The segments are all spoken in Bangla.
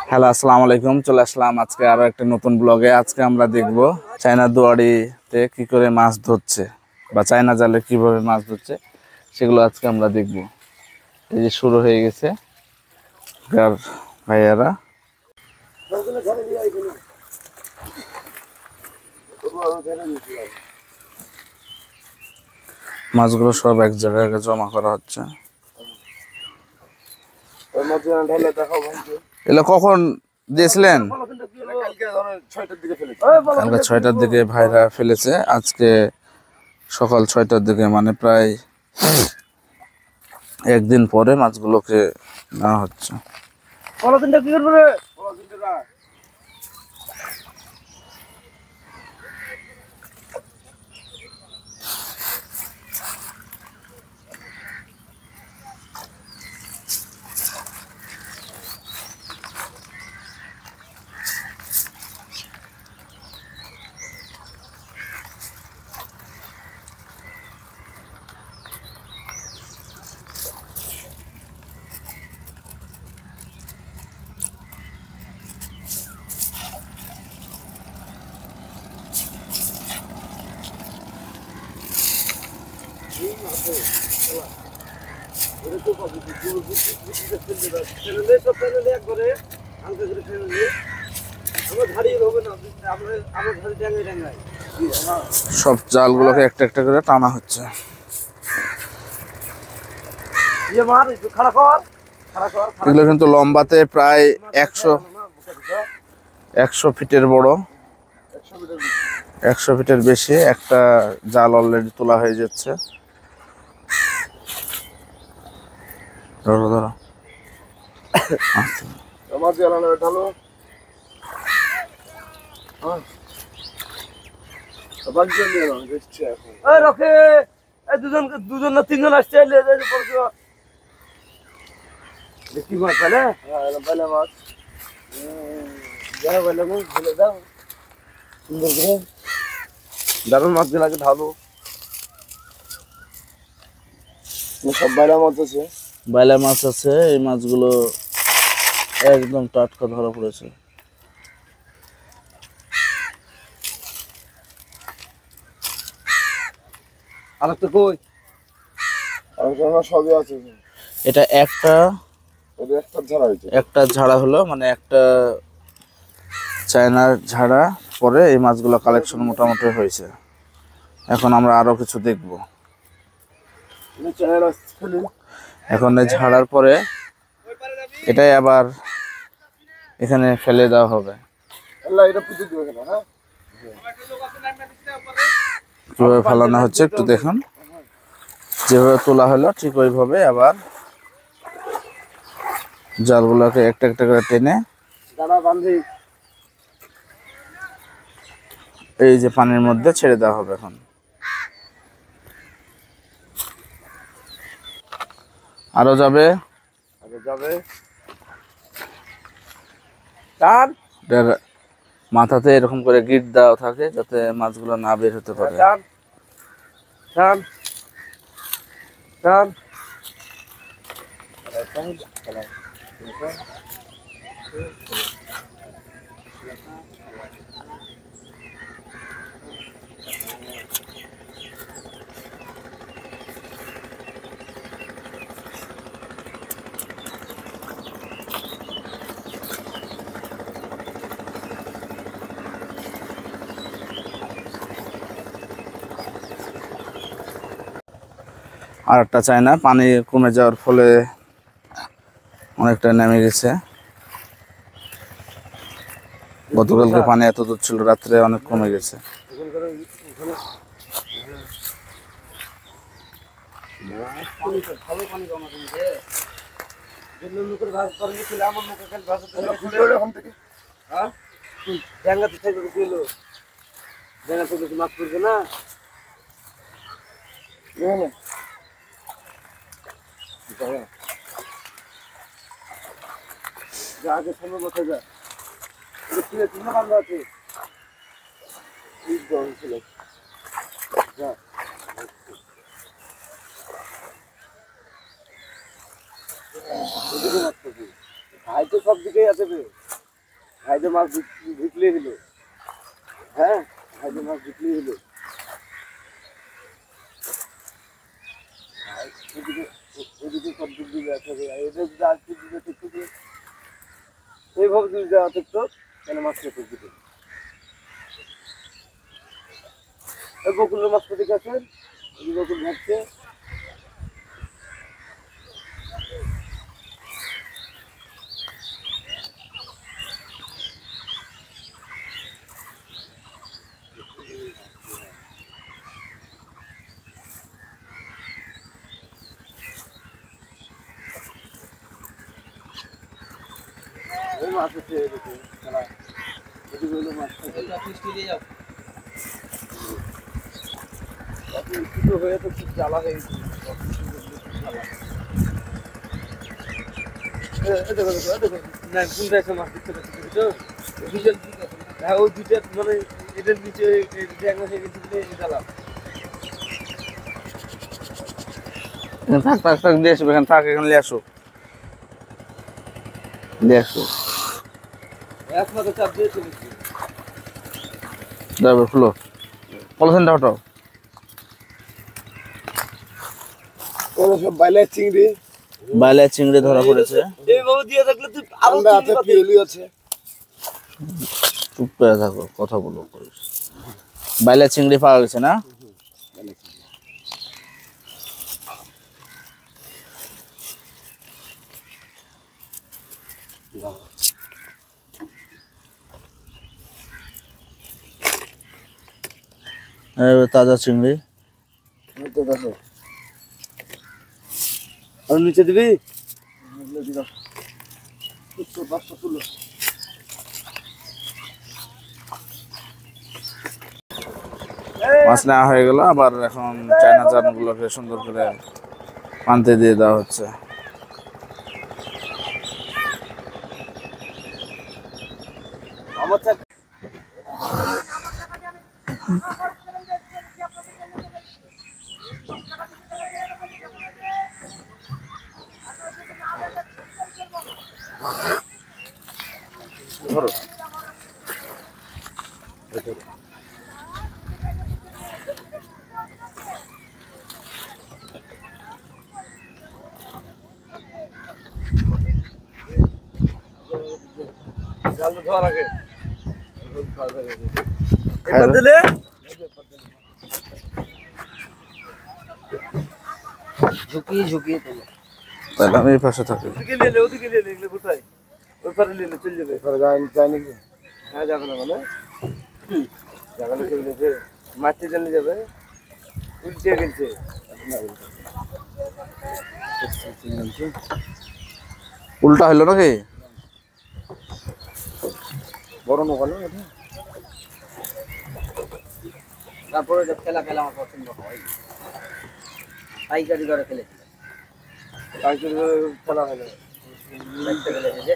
হ্যালো, আসসালামু আলাইকুম। চলে আসলাম আজকে আরো একটা নতুন ব্লগে। আজকে আমরা দেখব চায়না দুয়ারিতে কি করে মাছ ধরছে বা চায়না জালে কিভাবে মাছ ধরছে সেগুলো আজকে আমরা দেখব। এই যে শুরু হয়ে গেছে ভাইয়ারা। মাছগুলো সব এক জায়গায় জমা করা হচ্ছে। এগুলো কখন দিয়েছিলেন? কালকে 6টার দিকে ভাইরা ফেলেছে। আজকে সকাল 6টার দিকে, মানে প্রায় একদিন পরে মাছগুলোকে নেওয়া হচ্ছে। সব জালগুলোকে একটা একটা করে টানা হচ্ছে। এগুলো কিন্তু লম্বাতে প্রায় 100 ফিটের বড়, 100 ফিটের বেশি। একটা জাল অলরেডি তোলা হয়ে যাচ্ছে। ধরো ধরো দুজন না তিনজন আসছে। কি মাছ পেলে? পেলে মাছ দাও সুন্দর করে। দারুণ মাছ গুলাকে ঢালো। সব বাইলা মাছ আছে, বাইলা মাছ আছে। এই মাছগুলো একদম টাটকা ধরা পড়েছে। আর তো কই সবই আছে। এটা একটা ঝাড়া হলো, মানে একটা চায়নার ঝাড়া পরে এই মাছগুলো কালেকশন মোটামুটি হয়েছে। এখন আমরা আরো কিছু দেখব। এখন এই ঝাড়ার পরে এটাই আবার এখানে ফেলে দেওয়া হবে। কিভাবে ফেলানো হচ্ছে একটু দেখুন। যেভাবে তোলা হলো ঠিক ওইভাবে আবার জালগুলোকে একটা একটা করে টেনে এই যে পানির মধ্যে ছেড়ে দেওয়া হবে। এখন আরো যাবে। মাথাতে এরকম করে গিট দেওয়া থাকে যাতে মাছগুলো না বের হতে পারে। আর একটা চায়না পানি কমে যাওয়ার ফলে অনেকটা নেমে গেছে। গতকালকে পানি এত দূর ছিল, রাত্রে অনেক কমে গেছে। মাছ পড়বে না। আগে সামনে বসে যা। বান্ধব আছে এদিকে মাছ থাকে ভাই তো সব দিকেই আছে রে ভাই তো মাছ বিক্রি হলো হ্যাঁ ভাই তো মাছ বিক্রি হলো এদিকে এদিকে সব দিক দিয়ে আছে রে এদের যদি আর কি দিকে ঠিক ঠিক এইভাবে যদি যাওয়া থাকতো তাহলে মাছ খেতে দিতে এই বকুলের মাছ পেতে গেছেন এই বকুল ভাবছে ওই মাছ আছে এদিকে খেলা এদিকে হলো মাছ ছোটো হয়ে তো খুব জ্বালা হয়ে গেছে না কোনটা একটা মাছ দেখতে পাচ্ছি তো হ্যাঁ ওই দুইটা মানে এটার নিচে জ্বালা থাক থাক থাক দিয়ে আসো এখানে থাক এখানে নিয়ে আসো নিয়ে আসো একমাত্র চাপ দিয়ে চলেছি ড্রাইভার খুলো পলিথিনটা হটাও ওরা সব বাইলার চিংড়ি বাইলে চিংড়ি ধরা পড়েছে এইভাবে দিয়ে থাকলে তুই আরো আছে পিওলি আছে চুপ করে থাকো কথা বলো বাইলে চিংড়ি পাওয়া গেছে না তাজা চিংড়ি আর নিচে দিবি মাছ নেওয়া হয়ে গেল আবার এখন চায়না জামগুলোকে সুন্দর করে পান্তে দিয়ে দেওয়া হচ্ছে আমার ধরো জাল ধোয়ার আগে এটা দিলে ঝুঁকিয়ে ঝুঁকিয়ে তোলো তাহলে আমি এই পাশে থাকি ওদিকে নিলে এগুলো কোথায় ওই পারে নিলে চলে যাবে এবার যায় নাকি হ্যাঁ যাবে না মানে যাবে না চলে যাবে মাটি চলে যাবে উল্টে গেছে উল্টা হইলো নাকি বড় নৌকা না তারপরে খেলা খেলা আমার পছন্দ হয় পাইকারি করে খেলেছি পাইকারি করে খেলা হয় না খেলেছে যে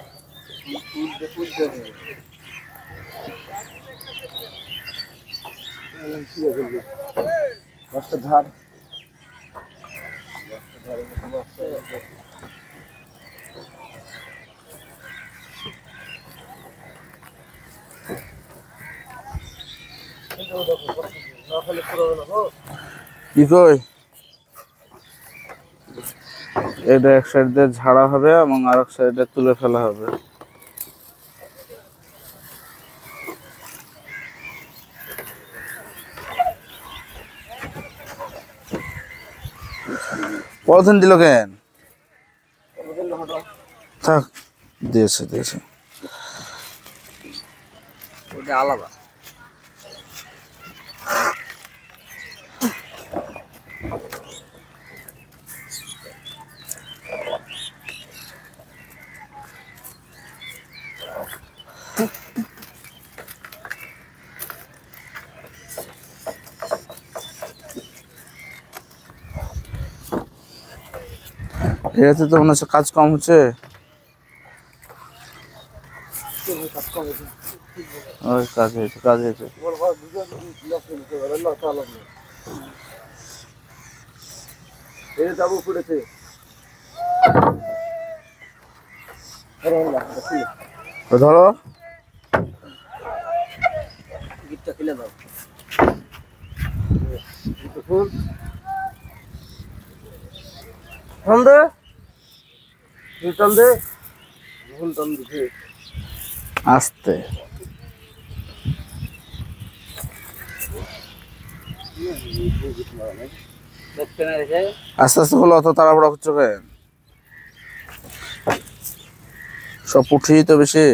দশটা ধার কি কই এটা এক সাইড দিয়ে ঝাড়া হবে এবং আরেক সাইডে তুলে ফেলা হবে পলিথিন দিল কেন থাক দিয়েছে দিয়েছে ওটা আলাদা এটাতে তো মনে হচ্ছে কাজ কম হচ্ছে ওই কাজ হয়েছে কাজ হয়েছে এই যাবো পড়েছে তো ধরো গিটটা খুলে দাও ফুল টান দে টান দে ফুল টান দিতে আস্তে আস্তে আস্তে হলো, অত তাড়াহুড়া করছো কেন? সব পুঠি তো বেশি।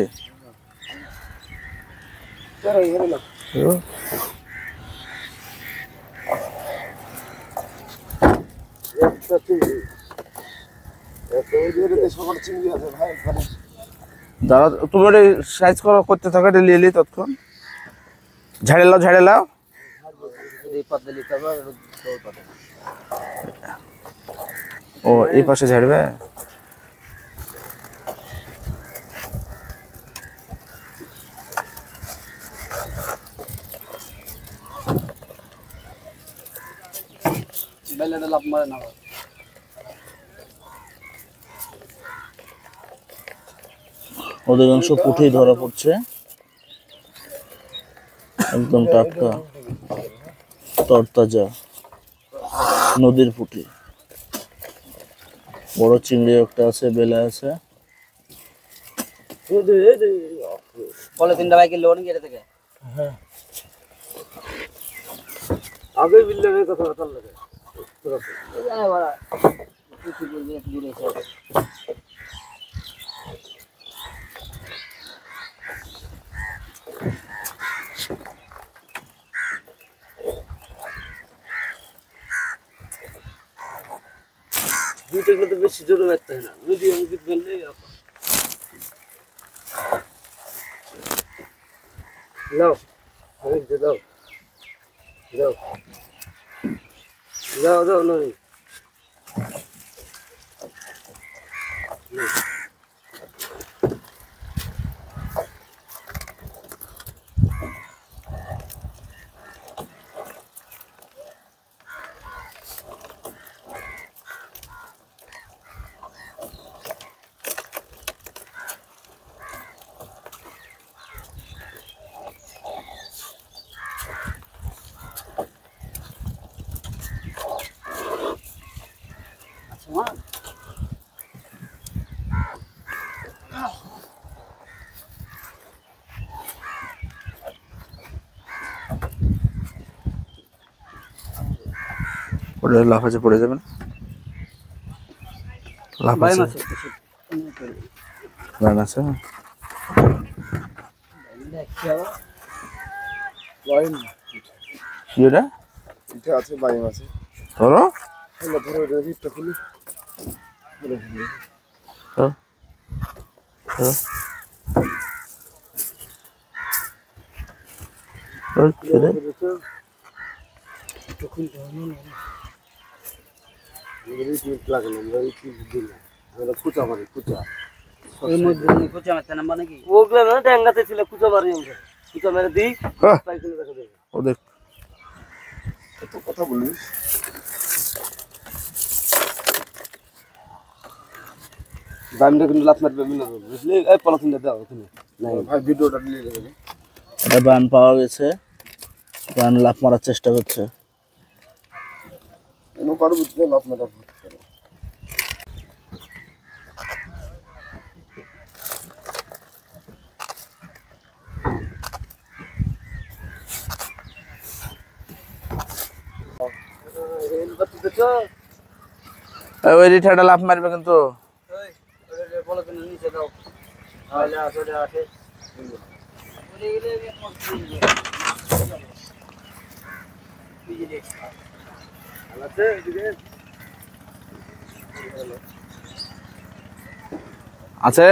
দাঁড়া, তুমি ওটা সাইজ করতে থাকো, এটা লিয়ে তৎক্ষণ ঝাড়ে লাও, ঝাড়ে লাও। ও এই পাশে ঝাড়বে। লাভ মারে না অধিকাংশ পুঁটি ধরা পড়ছে, একদম টাটকা তরতাজা নদীর পুঁটি। বড় চিংড়ি একটা আছে, বেলা আছে। পলিথিনটা বাইকে লোন গেটে থেকে আগে বিল্লের কথা কথা লাগে দুইটা তো বেশি জোরে মারতে হয় না, মিডিয়াম গিট বললেই লাও আরেক দে দাও দাও দাও দাও নই ওটা লাফাতে পড়ে যাবেন, লাফাচ্ছে রান আছে। কি ওটা? এটা আছে বাইম আছে ধরো ধরো এটা গিটটা খুলি কুচা মারি কুচা ওগুলো না ড্যাঙ্গাতে ছিল কুচা মারি আমরা কুচা মেরে দিই সাইকেলে দেখা দেবে ও দেখ কত কথা বলিস দামটা কিন্তু লাত মারবে মিলে বুঝলি এই পলিথিনটা দাও ওখানে নাই ভাই ভিডিওটা নিয়ে যাবে এটা বান পাওয়া গেছে, বান লাফ মারার চেষ্টা করছে। এনো পারো বুঝতে লাত মারা ওই রিঠাটা লাফ মারবে কিন্তু। আছে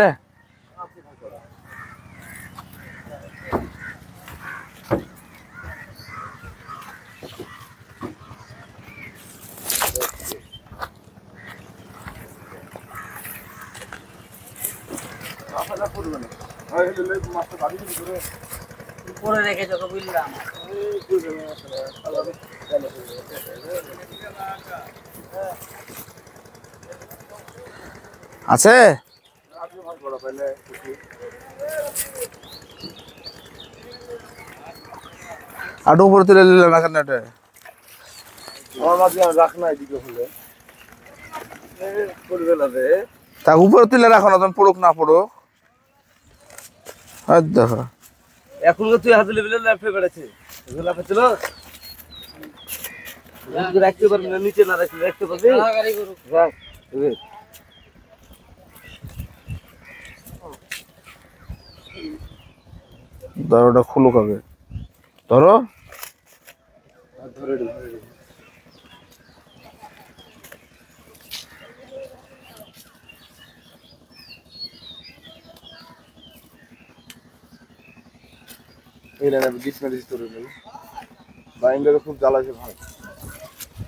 পরে রেখে যখন বুঝলাম আছে পাইলে আর উপরে তুলে নিলে না কেন এটা? আমার মাঝে রাখ না এদিকে হলে করবে না রে। তা উপরে তুলে রাখো না, তখন পড়ুক না পড়ুক। আর দেখো এখন তুই হাতে লেবে ল্যাপটপ বেড়েছে ল্যাপটপ ছিল রাখতে পারবি না, নিচে না রাখলে রাখতে পারবি। রাখ ধরো, ওটা খুলুক আগে, ধরো। ধরে এই না ডিসমেডিস করে নেব। বাইন্ডারে খুব জ্বালাছে ভাই,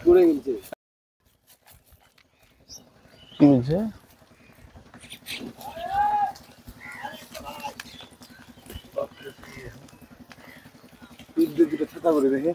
পুড়ে গেছে। কি হয়েছে? দুটো ছাতা করে দেখে